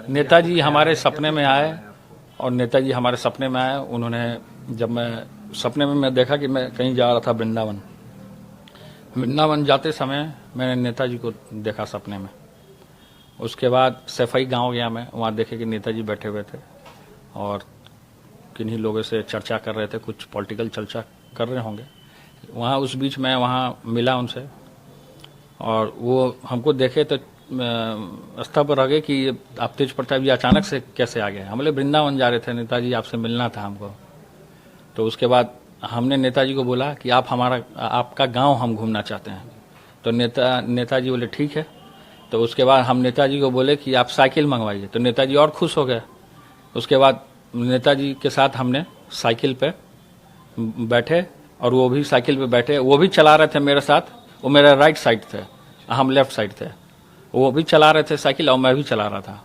नेताजी हमारे सपने में आए और नेताजी हमारे सपने में आए। उन्होंने जब मैं सपने में देखा कि मैं कहीं जा रहा था वृंदावन जाते समय मैंने नेताजी को देखा सपने में। उसके बाद सफाई गांव गया मैं, वहाँ देखे कि नेताजी बैठे हुए थे और किन्हीं लोगों से चर्चा कर रहे थे, कुछ पॉलिटिकल चर्चा कर रहे होंगे वहाँ। उस बीच मैं वहाँ मिला उनसे और वो हमको देखे तो आस्था पर रह गए कि आप तेज प्रताप जी अचानक से कैसे आ गए। हम बोले वृंदावन जा रहे थे, नेताजी आपसे मिलना था हमको। तो उसके बाद हमने नेताजी को बोला कि आपका गांव हम घूमना चाहते हैं। तो नेताजी बोले ठीक है। तो उसके बाद हम नेताजी को बोले कि आप साइकिल मंगवाइए, तो नेताजी और खुश हो गए। उसके बाद नेताजी के साथ हमने साइकिल पे बैठे और वो भी साइकिल पे बैठे, वो भी चला रहे थे मेरे साथ। वो मेरा राइट साइड थे, हम लेफ्ट साइड थे। वो भी चला रहे थे साइकिल और मैं भी चला रहा था।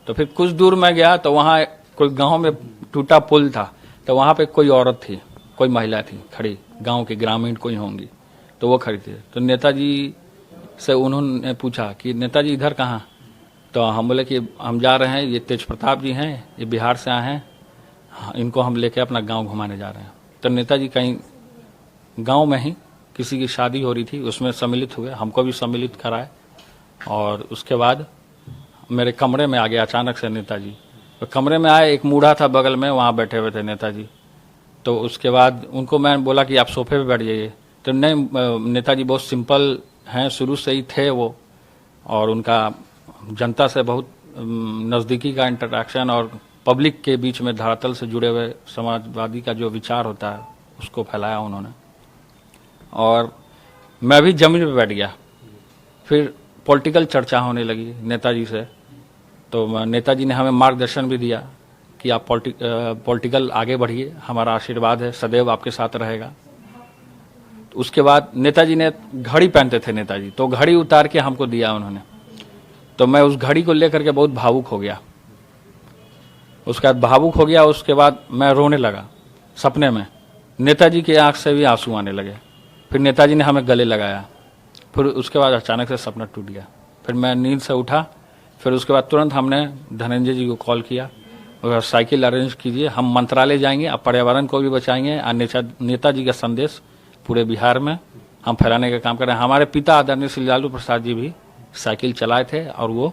तो फिर कुछ दूर मैं गया तो वहाँ कोई गांव में टूटा पुल था, तो वहाँ पे कोई औरत थी, कोई महिला थी खड़ी, गांव की ग्रामीण कोई होंगी, तो वो खड़ी थी। तो नेताजी से उन्होंने पूछा कि नेताजी इधर कहाँ। तो हम बोले कि हम जा रहे हैं, ये तेज प्रताप जी हैं, ये बिहार से आए हैं, इनको हम लेके अपना गांव घुमाने जा रहे हैं। तो नेताजी कहीं गांव में ही किसी की शादी हो रही थी, उसमें सम्मिलित हुए, हमको भी सम्मिलित कराए। और उसके बाद मेरे कमरे में आ गया अचानक से नेताजी। तो कमरे में आए, एक बूढ़ा था बगल में, वहाँ बैठे हुए थे नेताजी। तो उसके बाद उनको मैं बोला कि आप सोफे पे बैठ जाइए। तो नहीं, नेताजी बहुत सिंपल हैं, शुरू से ही थे वो, और उनका जनता से बहुत नज़दीकी का इंटरेक्शन और पब्लिक के बीच में धरातल से जुड़े हुए समाजवादी का जो विचार होता है उसको फैलाया उन्होंने। और मैं भी जमीन पे बैठ गया। फिर पॉलिटिकल चर्चा होने लगी नेताजी से। तो नेताजी ने हमें मार्गदर्शन भी दिया कि आप पॉलिटिकल आगे बढ़िए, हमारा आशीर्वाद है, सदैव आपके साथ रहेगा। तो उसके बाद नेताजी ने घड़ी पहनते थे नेताजी, तो घड़ी उतार के हमको दिया उन्होंने। तो मैं उस घड़ी को लेकर के बहुत भावुक हो गया। उसके बाद उसके बाद मैं रोने लगा सपने में। नेताजी की आंख से भी आंसू आने लगे। फिर नेताजी ने हमें गले लगाया। फिर उसके बाद अचानक से सपना टूट गया। फिर मैं नींद से उठा। फिर उसके बाद तुरंत हमने धनंजय जी को कॉल किया और साइकिल अरेंज कीजिए, हम मंत्रालय जाएंगे, अब पर्यावरण को भी बचाएंगे और नेताजी का संदेश पूरे बिहार में हम फैलाने का काम कर रहे हैं। हमारे पिता आदरणीय श्री लालू प्रसाद जी भी साइकिल चलाए थे और वो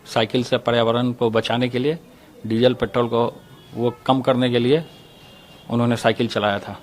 साइकिल से पर्यावरण को बचाने के लिए, डीजल पेट्रोल को वो कम करने के लिए उन्होंने साइकिल चलाया था।